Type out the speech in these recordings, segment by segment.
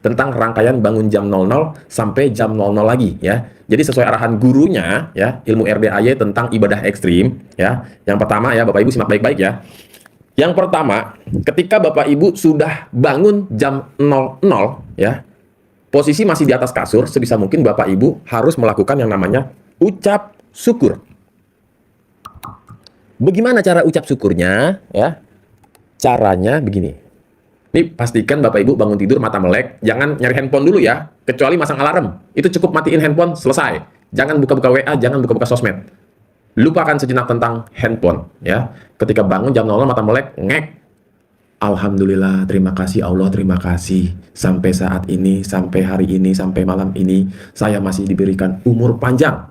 tentang rangkaian bangun jam 00 sampai jam 00 lagi ya. Jadi sesuai arahan gurunya ya, ilmu RDAY tentang ibadah ekstrim ya. Yang pertama ya, Bapak Ibu simak baik-baik ya. Yang pertama, ketika Bapak Ibu sudah bangun jam 00 ya, posisi masih di atas kasur, sebisa mungkin Bapak Ibu harus melakukan yang namanya ucap syukur. Bagaimana cara ucap syukurnya ya? Caranya begini. Ini pastikan Bapak Ibu bangun tidur mata melek, jangan nyari handphone dulu ya, kecuali masang alarm. Itu cukup matiin handphone, selesai. Jangan buka-buka WA, jangan buka-buka sosmed. Lupakan sejenak tentang handphone ya. Ketika bangun jam 00 mata melek, ngek. Alhamdulillah, terima kasih Allah, terima kasih. Sampai saat ini, sampai hari ini, sampai malam ini, saya masih diberikan umur panjang,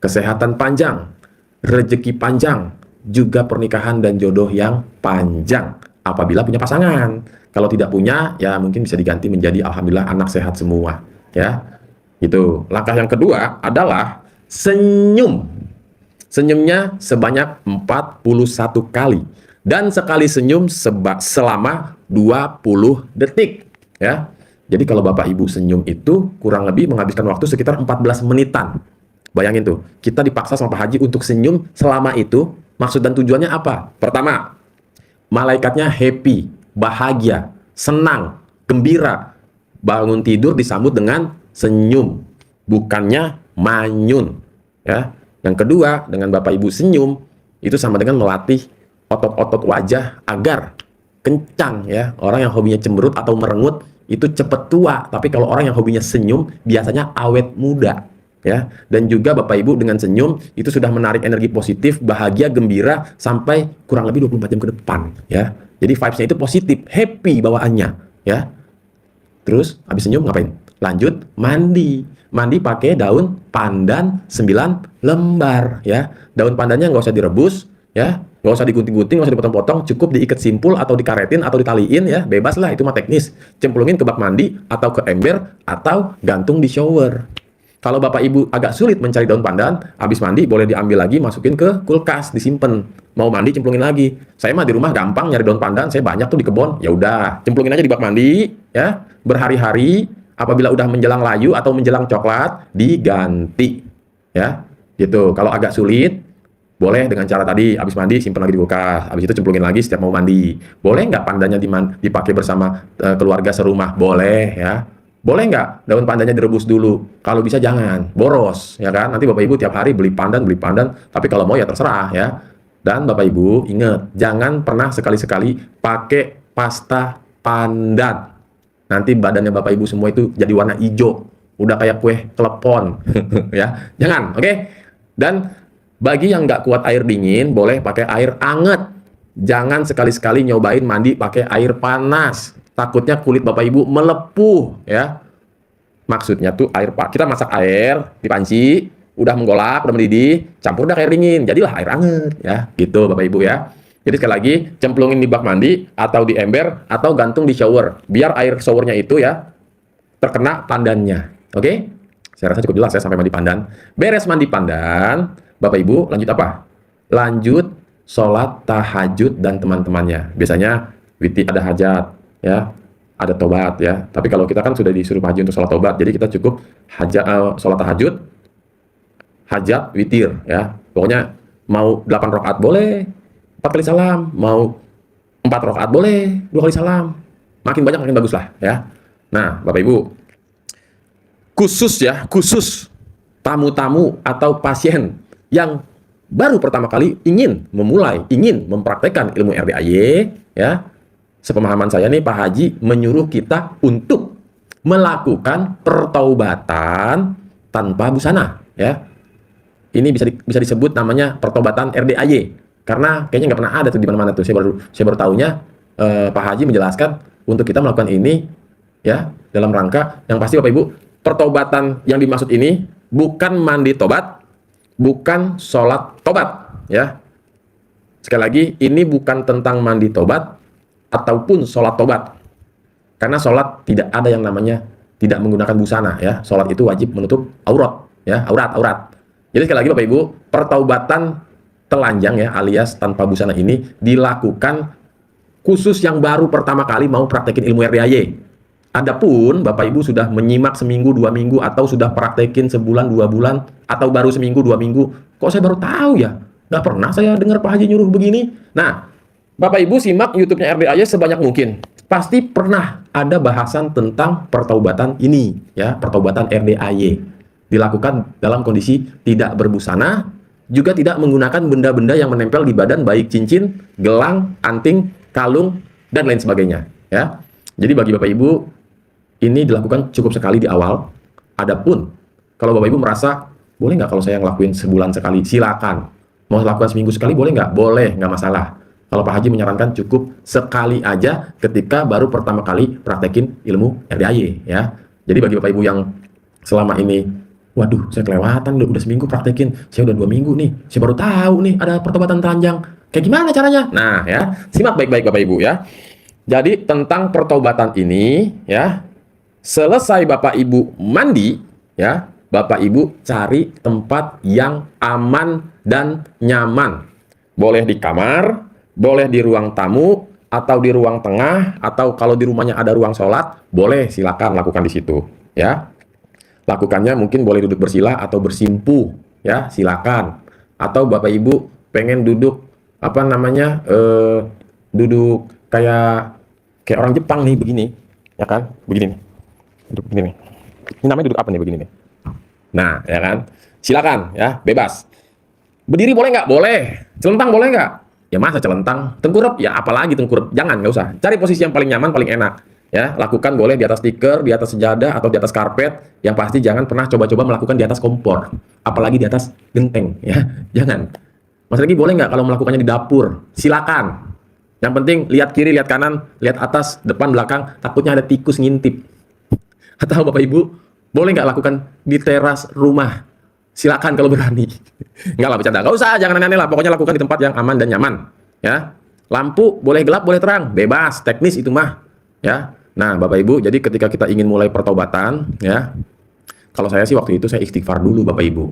kesehatan panjang, rezeki panjang, juga pernikahan dan jodoh yang panjang. Apabila punya pasangan. Kalau tidak punya, ya mungkin bisa diganti menjadi alhamdulillah anak sehat semua. Ya, itu. Langkah yang kedua adalah senyum. Senyumnya sebanyak 41 kali. Dan sekali senyum selama 20 detik. Ya. Jadi kalau Bapak Ibu senyum itu kurang lebih menghabiskan waktu sekitar 14 menitan. Bayangin tuh, kita dipaksa sama Pak Haji untuk senyum selama itu. Maksud dan tujuannya apa? Pertama, malaikatnya happy, bahagia, senang, gembira. Bangun tidur disambut dengan senyum, bukannya manyun. Ya. Yang kedua, dengan Bapak Ibu senyum, itu sama dengan melatih otot-otot wajah agar kencang ya. Orang yang hobinya cemberut atau merengut itu cepet tua, tapi kalau orang yang hobinya senyum biasanya awet muda ya. Dan juga Bapak Ibu dengan senyum itu sudah menarik energi positif, bahagia, gembira sampai kurang lebih 24 jam ke depan ya. Jadi vibes-nya itu positif, happy bawaannya ya. Terus habis senyum ngapain? Lanjut mandi. Mandi pakai daun pandan 9 lembar ya. Daun pandannya nggak usah direbus ya, nggak usah digunting-gunting, nggak usah dipotong-potong, cukup diikat simpul atau dikaretin atau ditaliin ya, bebas lah, itu mah teknis. Cemplungin ke bak mandi atau ke ember atau gantung di shower. Kalau Bapak Ibu agak sulit mencari daun pandan, habis mandi boleh diambil lagi, masukin ke kulkas, disimpan. Mau mandi cemplungin lagi. Saya mah di rumah gampang nyari daun pandan, saya banyak tuh di kebun. Ya udah, cemplungin aja di bak mandi ya, berhari-hari. Apabila udah menjelang layu atau menjelang coklat, diganti ya. Gitu. Kalau agak sulit, boleh dengan cara tadi, habis mandi simpan lagi di kulkas, habis itu cemplungin lagi setiap mau mandi. Boleh nggak pandannya dipakai bersama keluarga serumah? Boleh ya. Boleh nggak daun pandannya direbus dulu? Kalau bisa jangan, boros ya kan. Nanti Bapak Ibu tiap hari beli pandan, tapi kalau mau ya terserah ya. Dan Bapak Ibu ingat, jangan pernah sekali-sekali pakai pasta pandan. Nanti badannya Bapak Ibu semua itu jadi warna hijau, udah kayak kue klepon ya. Jangan, oke? Dan bagi yang nggak kuat air dingin, boleh pakai air anget. Jangan sekali-sekali nyobain mandi pakai air panas. Takutnya kulit Bapak Ibu melepuh ya. Maksudnya tuh kita masak air di panci, udah menggolak, udah mendidih, campur dah air dingin, jadilah air anget ya. Gitu Bapak Ibu ya. Jadi sekali lagi, cemplungin di bak mandi atau di ember atau gantung di shower. Biar air showernya itu ya terkena pandannya. Oke? Saya rasa cukup jelas ya sampai mandi pandan. Beres mandi pandan, Bapak Ibu lanjut apa? Lanjut sholat tahajud dan teman-temannya. Biasanya ada hajat ya, ada tobat ya. Tapi kalau kita kan sudah disuruh Pak Haji untuk sholat tobat, jadi kita cukup sholat tahajud, hajat, witir ya. Pokoknya mau 8 rakaat boleh, 4 kali salam, mau 4 rakaat boleh, 2 kali salam. Makin banyak makin bagus lah ya. Nah, Bapak Ibu, khusus tamu-tamu atau pasien yang baru pertama kali ingin mempraktekkan ilmu RDAY ya. Sepemahaman saya nih, Pak Haji menyuruh kita untuk melakukan pertaubatan tanpa busana ya. Ini bisa disebut namanya pertobatan RDAY. Karena kayaknya nggak pernah ada tuh di mana-mana tuh. Saya baru tahunya Pak Haji menjelaskan untuk kita melakukan ini ya dalam rangka yang pasti Bapak Ibu, pertobatan yang dimaksud ini bukan mandi tobat, bukan sholat tobat ya. Sekali lagi, ini bukan tentang mandi tobat ataupun sholat tobat. Karena sholat tidak ada yang namanya tidak menggunakan busana ya. Sholat itu wajib menutup aurat ya, aurat. Jadi sekali lagi Bapak Ibu, pertaubatan telanjang ya alias tanpa busana ini dilakukan khusus yang baru pertama kali mau praktekin ilmu RDAY. Adapun Bapak Ibu sudah menyimak seminggu, 2 minggu, atau sudah praktekin sebulan, 2 bulan, atau baru seminggu, 2 minggu, kok saya baru tahu ya? Nggak pernah saya dengar Pak Haji nyuruh begini. Nah, Bapak Ibu simak YouTube-nya RDAY sebanyak mungkin. Pasti pernah ada bahasan tentang pertaubatan ini, ya, pertaubatan RDAY. Dilakukan dalam kondisi tidak berbusana, juga tidak menggunakan benda-benda yang menempel di badan, baik cincin, gelang, anting, kalung, dan lain sebagainya, ya. Jadi bagi Bapak Ibu, ini dilakukan cukup sekali di awal. Adapun kalau Bapak Ibu merasa boleh nggak kalau saya ngelakuin sebulan sekali, silakan. Mau lakukan seminggu sekali boleh nggak? Boleh, nggak masalah. Kalau Pak Haji menyarankan cukup sekali aja ketika baru pertama kali praktekin ilmu RDAY, ya. Jadi bagi Bapak Ibu yang selama ini, waduh saya kelewatan, udah seminggu praktekin, saya udah 2 minggu nih, saya baru tahu nih ada pertobatan telanjang. Kayak gimana caranya? Nah, ya, simak baik-baik Bapak Ibu, ya. Jadi tentang pertobatan ini, ya, selesai Bapak Ibu mandi, ya, Bapak Ibu cari tempat yang aman dan nyaman. Boleh di kamar, boleh di ruang tamu, atau di ruang tengah, atau kalau di rumahnya ada ruang sholat, boleh silakan lakukan di situ, ya. Lakukannya mungkin boleh duduk bersila atau bersimpu, ya, silakan. Atau Bapak Ibu pengen duduk apa namanya, duduk kayak orang Jepang nih, begini, ya kan, begini nih. Duduk begini nih. Ini namanya duduk apa nih, begini nih. Nah, ya kan, silakan, ya, bebas. Berdiri boleh nggak? Boleh. Celentang boleh nggak? Ya masa celentang? Tengkurap? Ya apalagi tengkurap. Jangan, nggak usah. Cari posisi yang paling nyaman, paling enak. Ya, lakukan boleh di atas tikar, di atas sejadah, atau di atas karpet. Yang pasti jangan pernah coba-coba melakukan di atas kompor. Apalagi di atas genteng, ya. Jangan. Mas lagi boleh nggak kalau melakukannya di dapur? Silakan. Yang penting lihat kiri, lihat kanan, lihat atas, depan, belakang. Takutnya ada tikus ngintip. Atau Bapak Ibu, boleh nggak lakukan di teras rumah? Silakan kalau berani. Nggak lah, bercanda. Nggak usah, jangan aneh-aneh lah. Pokoknya lakukan di tempat yang aman dan nyaman. Ya, lampu boleh gelap, boleh terang, bebas. Teknis itu mah. Ya. Nah, Bapak Ibu, jadi ketika kita ingin mulai pertobatan, ya, kalau saya sih waktu itu saya istighfar dulu, Bapak Ibu.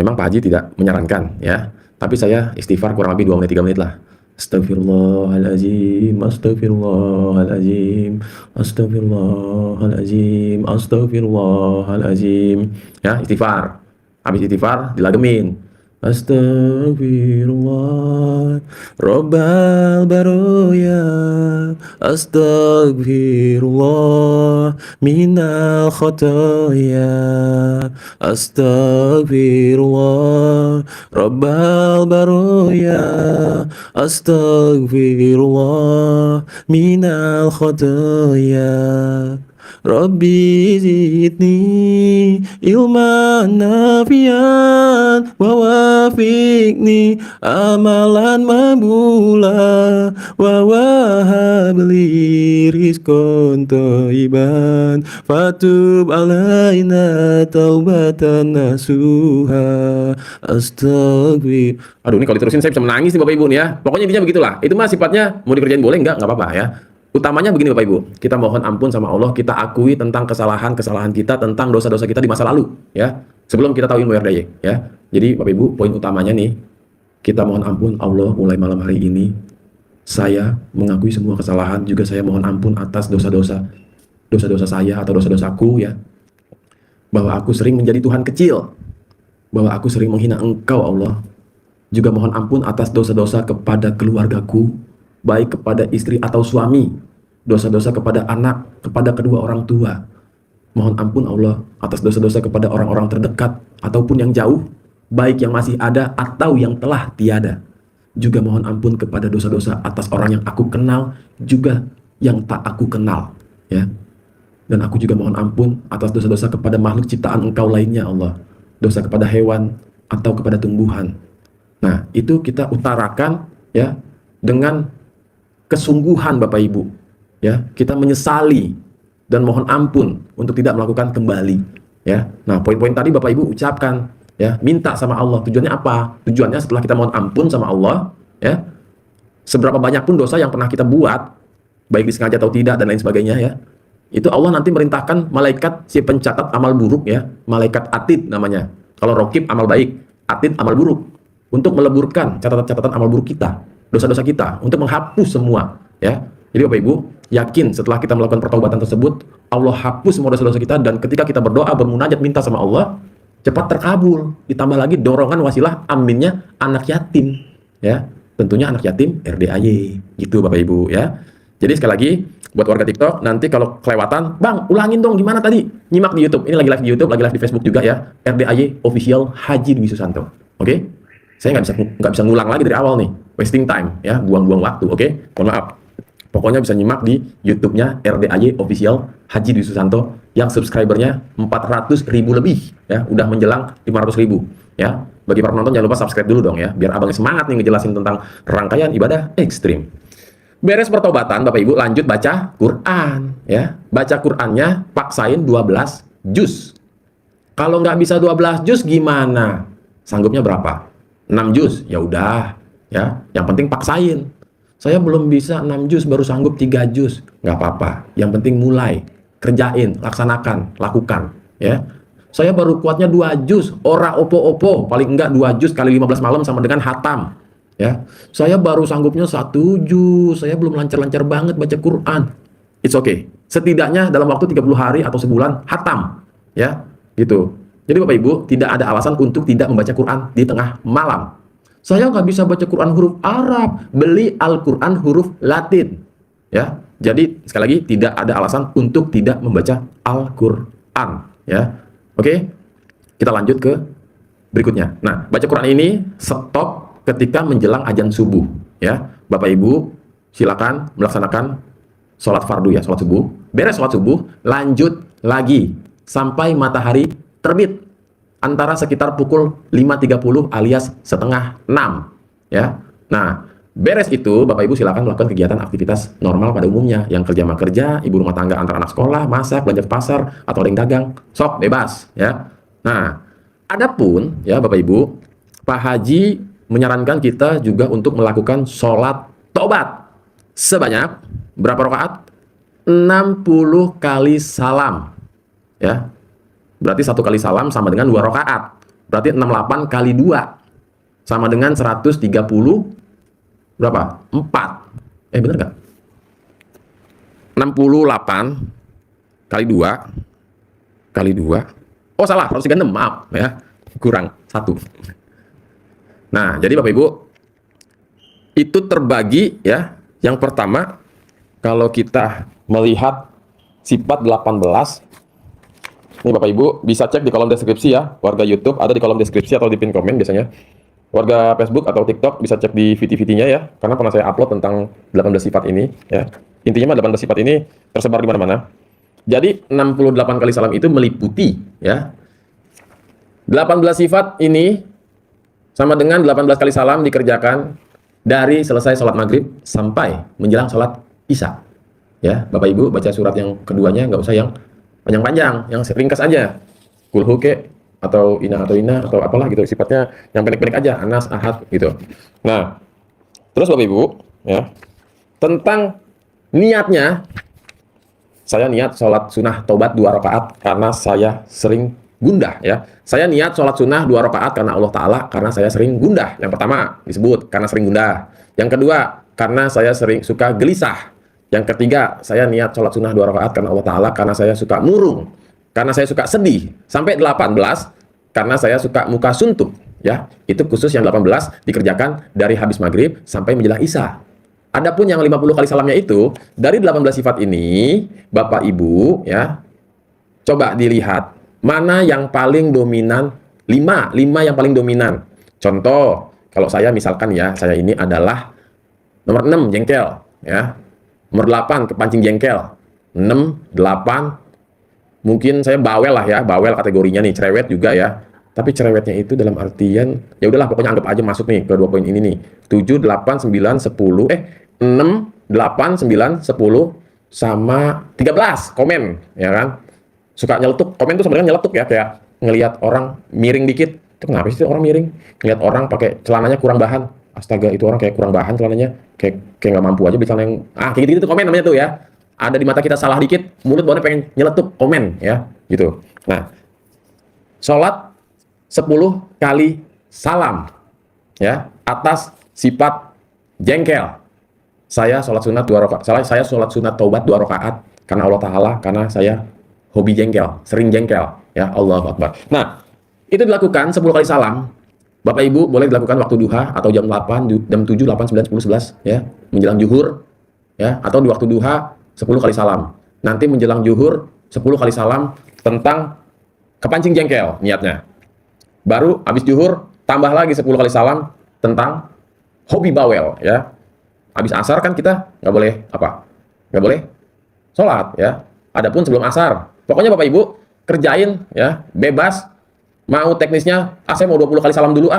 Memang Pak Haji tidak menyarankan, ya. Tapi saya istighfar kurang lebih 2 menit, 3 menit lah. Astagfirullahaladzim, astagfirullahaladzim, astagfirullahaladzim, astagfirullahaladzim. Ya, istighfar. Habis istighfar, dilagemin. Astagfirullah, Rabbal Baroya, Astagfirullah, minal khotoya, Astagfirullah, Rabbal Baroya, Astagfirullah, minal khotoya. Rabbi zidni ilman nafian wa wafiqni amalan mabula wa wahabli rizqan thayyiban fatub alaina taubatan nasuha astagfir. Aduh, ini kalau diterusin saya bisa menangis nih Bapak Ibu nih, ya. Pokoknya intinya begitulah. Itu mah sifatnya mau dikerjain boleh nggak apa-apa, ya. Utamanya begini Bapak Ibu, kita mohon ampun sama Allah, kita akui tentang kesalahan-kesalahan kita, tentang dosa-dosa kita di masa lalu, ya. Sebelum kita tahu ilmu RDAY, ya. Jadi Bapak Ibu, poin utamanya nih, kita mohon ampun Allah mulai malam hari ini. Saya mengakui semua kesalahan, juga saya mohon ampun atas dosa-dosa saya atau dosa-dosaku, ya. Bahwa aku sering menjadi Tuhan kecil, bahwa aku sering menghina Engkau Allah. Juga mohon ampun atas dosa-dosa kepada keluargaku, baik kepada istri atau suami, dosa-dosa kepada anak, kepada kedua orang tua. Mohon ampun Allah atas dosa-dosa kepada orang-orang terdekat ataupun yang jauh, baik yang masih ada atau yang telah tiada. Juga mohon ampun kepada dosa-dosa atas orang yang aku kenal, juga yang tak aku kenal, ya. Dan aku juga mohon ampun atas dosa-dosa kepada makhluk ciptaan Engkau lainnya Allah. Dosa kepada hewan atau kepada tumbuhan. Nah, itu kita utarakan, ya, dengan kesungguhan Bapak Ibu, ya. Kita menyesali dan mohon ampun untuk tidak melakukan kembali, ya. Nah, poin-poin tadi Bapak Ibu ucapkan, ya, minta sama Allah. Tujuannya apa? Tujuannya setelah kita mohon ampun sama Allah, ya, seberapa banyak pun dosa yang pernah kita buat, baik disengaja atau tidak dan lain sebagainya, ya, itu Allah nanti merintahkan malaikat si pencatat amal buruk, ya, malaikat atid namanya. Kalau rokib amal baik, atid amal buruk, untuk meleburkan catatan-catatan amal buruk kita, dosa-dosa kita, untuk menghapus semua, ya. Jadi Bapak Ibu, yakin setelah kita melakukan pertobatan tersebut, Allah hapus semua dosa-dosa kita, dan ketika kita berdoa, bermunajat, minta sama Allah, cepat terkabul. Ditambah lagi dorongan wasilah aminnya anak yatim, ya. Tentunya anak yatim RDAY, gitu Bapak Ibu ya. Jadi sekali lagi, buat warga TikTok, nanti kalau kelewatan, Bang, ulangin dong gimana tadi? Nyimak di YouTube. Ini lagi live di YouTube, lagi live di Facebook juga ya. RDAY Official Haji Dwi Susanto. Oke? Saya nggak bisa ngulang lagi dari awal nih. Wasting time ya, buang-buang waktu. Oke? Mohon maaf. Pokoknya bisa nyimak di YouTube-nya RDAY Official Haji Dwi Susanto yang subscribernya 400.000 lebih ya, udah menjelang 500.000 ya. Bagi para penonton jangan lupa subscribe dulu dong ya, biar abangnya semangat nih ngejelasin tentang rangkaian ibadah ekstrim. Beres pertobatan, Bapak Ibu lanjut baca Quran ya. Baca Qurannya paksain 12 juz. Kalau nggak bisa 12 juz gimana? Sanggupnya berapa? 6 juz. Ya udah ya, yang penting paksain. Saya belum bisa 6 juz, baru sanggup 3 juz. Nggak apa-apa. Yang penting mulai. Kerjain, laksanakan, lakukan. Ya. Saya baru kuatnya 2 juz. Ora opo-opo. Paling enggak 2 juz kali 15 malam sama dengan hatam. Ya. Saya baru sanggupnya 1 juz. Saya belum lancar-lancar banget baca Quran. It's okay. Setidaknya dalam waktu 30 hari atau sebulan hatam. Ya. Gitu. Jadi Bapak Ibu, tidak ada alasan untuk tidak membaca Quran di tengah malam. Saya nggak bisa baca Quran huruf Arab, beli Al-Quran huruf Latin. Ya, jadi sekali lagi tidak ada alasan untuk tidak membaca Al-Quran. Ya, oke. Kita lanjut ke berikutnya. Nah, baca Quran ini stop ketika menjelang azan subuh. Ya, Bapak Ibu silakan melaksanakan sholat fardu ya, sholat subuh. Beres sholat subuh, lanjut lagi sampai matahari terbit. Antara sekitar pukul 5.30 alias setengah 6 ya. Nah, beres itu Bapak Ibu silakan melakukan kegiatan aktivitas normal pada umumnya. Yang kerja mah kerja, ibu rumah tangga antara anak sekolah, masak, belanja ke pasar, atau ada yang dagang, sok bebas ya. Nah, adapun ya Bapak Ibu, Pak Haji menyarankan kita juga untuk melakukan sholat tobat sebanyak berapa rakaat? 60 kali salam ya. Berarti 1 kali salam sama dengan 2 rakaat. Berarti 68 kali 2 sama dengan 130 berapa? 4. Bener nggak? 68 kali 2 kali 2. Oh salah, 136, maaf ya. Kurang 1. Nah, jadi Bapak Ibu itu terbagi ya. Yang pertama, kalau kita melihat sifat 18, ini Bapak Ibu bisa cek di kolom deskripsi ya. Warga YouTube ada di kolom deskripsi atau di pin komen biasanya. Warga Facebook atau TikTok bisa cek di VT-VT-nya ya. Karena pernah saya upload tentang 18 sifat ini ya. Intinya mah 18 sifat ini tersebar di mana-mana. Jadi 68 kali salam itu meliputi ya. 18 sifat ini sama dengan 18 kali salam dikerjakan dari selesai sholat maghrib sampai menjelang sholat isya. Ya, Bapak Ibu baca surat yang keduanya nggak usah yang panjang-panjang, yang ringkas aja. Kulhu ke atau ina atau apalah gitu, sifatnya yang pendek-pendek aja, Anas, Ahad gitu. Nah, terus Bapak Ibu ya, tentang niatnya, saya niat sholat sunnah tobat 2 rakaat karena saya sering gundah ya. Saya niat sholat sunnah 2 rakaat karena Allah Ta'ala, karena saya sering gundah. Yang pertama disebut karena sering gundah. Yang kedua karena saya sering suka gelisah. Yang ketiga, saya niat sholat sunnah 2 rakaat karena Allah Ta'ala, karena saya suka murung, karena saya suka sedih. Sampai 18, karena saya suka muka suntuk. Ya, itu khusus yang 18 dikerjakan dari habis maghrib sampai menjelang isya. Adapun yang 50 kali salamnya itu, dari 18 sifat ini, Bapak Ibu, ya, coba dilihat, mana yang paling dominan, 5 yang paling dominan. Contoh, kalau saya misalkan ya, saya ini adalah nomor 6, jengkel. Ya. Nomor 8, kepancing jengkel. 6, 8, mungkin saya bawel lah ya, bawel kategorinya nih, cerewet juga ya. Tapi cerewetnya itu dalam artian, ya udahlah pokoknya anggap aja masuk nih ke 2 poin ini nih. 7, 8, 9, 10, 6, 8, 9, 10, sama 13, komen, ya kan. Suka nyeletuk, komen tuh sebenarnya nyeletuk ya, kayak ngelihat orang miring dikit. Itu kenapa sih orang miring? Ngelihat orang pakai celananya kurang bahan. Astaga, itu orang kayak kurang bahan celananya, kayak nggak mampu aja beli celana yang kayak gitu komen namanya tuh ya. Ada di mata kita salah dikit, mulut bawahnya pengen nyeletuk, komen ya gitu. Nah, sholat 10 kali salam ya atas sifat jengkel. saya sholat sunat 2 rakaat, saya sholat sunat taubat 2 rakaat karena Allah Ta'ala, karena saya hobi jengkel, sering jengkel, ya. Allahu Akbar. Nah, itu dilakukan 10 kali salam. Bapak Ibu boleh dilakukan waktu duha atau jam 8, jam 7, 8, 9, 10, 11, ya, menjelang zuhur, ya, atau di waktu duha 10 kali salam. Nanti menjelang zuhur 10 kali salam tentang kepancing jengkel niatnya. Baru habis zuhur tambah lagi 10 kali salam tentang hobi bawel, ya. Habis asar kan kita nggak boleh apa? Nggak boleh sholat, ya. Adapun sebelum asar, pokoknya Bapak Ibu kerjain, ya, bebas. Mau teknisnya, saya mau 20 kali salam dulu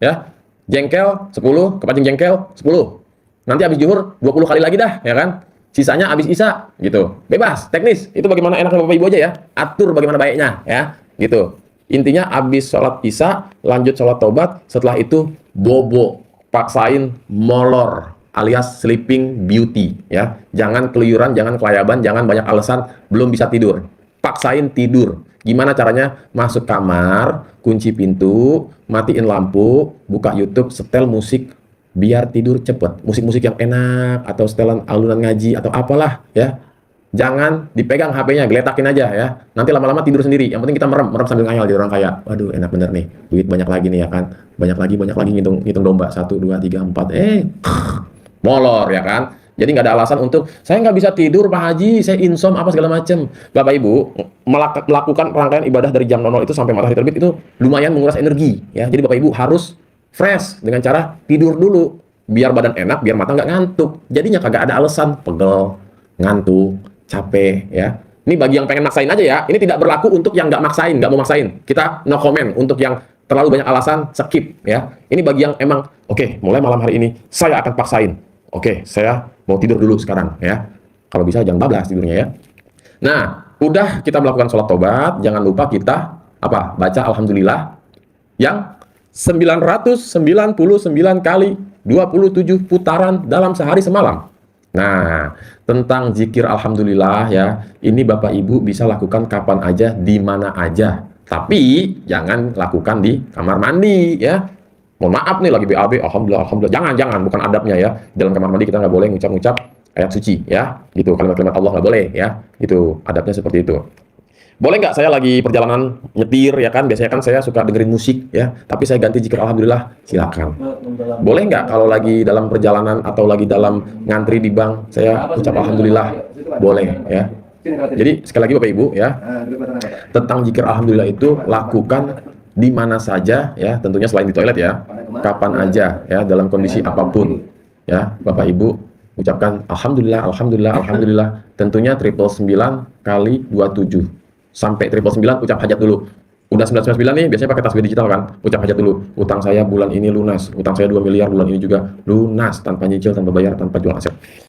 ya. Jengkel 10, kepancing jengkel 10. Nanti habis zuhur 20 kali lagi dah, ya kan? Sisanya habis isya, gitu. Bebas, teknis. Itu bagaimana enaknya Bapak Ibu aja, ya. Atur bagaimana baiknya, ya. Gitu. Intinya habis sholat isya, lanjut sholat taubat, setelah itu bobo, paksain molor alias sleeping beauty, ya. Jangan keluyuran, jangan kelayaban, jangan banyak alasan belum bisa tidur. Paksain tidur. Gimana caranya? Masuk kamar, kunci pintu, matiin lampu, buka YouTube, setel musik biar tidur cepet. Musik-musik yang enak atau setelan alunan ngaji atau apalah, ya. Jangan dipegang HP-nya, geletakin aja, ya. Nanti lama-lama tidur sendiri. Yang penting kita merem sambil ngayal jadi orang kaya. Waduh, enak bener nih. Duit banyak lagi nih, ya kan. Banyak lagi ngitung domba. 1, 2, 3, 4. Molor, ya kan. Jadi nggak ada alasan untuk saya nggak bisa tidur Pak Haji, saya insom apa segala macam. Bapak Ibu melakukan rangkaian ibadah dari jam 00 itu sampai matahari terbit itu lumayan menguras energi, ya. Jadi Bapak Ibu harus fresh dengan cara tidur dulu biar badan enak, biar mata nggak ngantuk. Jadinya kagak ada alasan pegel, ngantuk, capek, ya. Ini bagi yang pengen maksain aja, ya. Ini tidak berlaku untuk yang nggak maksain, nggak mau maksain. Kita no comment. Untuk yang terlalu banyak alasan, skip, ya. Ini bagi yang emang oke, mulai malam hari ini saya akan paksain. Oke, saya mau tidur dulu sekarang, ya. Kalau bisa jangan bablas tidurnya, ya. Nah, udah kita melakukan sholat tobat, jangan lupa kita apa? Baca alhamdulillah yang 999 kali 27 putaran dalam sehari semalam. Nah, tentang zikir alhamdulillah, ya, ini Bapak Ibu bisa lakukan kapan aja, di mana aja. Tapi jangan lakukan di kamar mandi, ya. Mohon maaf nih lagi BAB, alhamdulillah, jangan, bukan adabnya, ya. Dalam kamar mandi kita nggak boleh ngucap-ngucap ayat suci, ya, gitu. Kalimat-kalimat Allah nggak boleh, ya, gitu. Adabnya seperti itu. Boleh nggak saya lagi perjalanan nyetir, ya kan? Biasanya kan saya suka dengerin musik, ya. Tapi saya ganti zikir alhamdulillah, silakan. Boleh nggak kalau lagi dalam perjalanan atau lagi dalam ngantri di bank, saya ucap alhamdulillah, boleh, ya. Jadi sekali lagi Bapak Ibu, ya, tentang zikir alhamdulillah itu lakukan di mana saja, ya, tentunya selain di toilet, ya, kapan aja, ya, dalam kondisi apapun, ya, Bapak Ibu ucapkan alhamdulillah, tentunya 999 kali 27 sampai 999 ucap hajat dulu. Udah 999 nih, biasanya pakai tasbih digital kan, ucap hajat dulu. Utang saya bulan ini lunas, utang saya 2 miliar bulan ini juga lunas, tanpa nyicil, tanpa bayar, tanpa jual aset.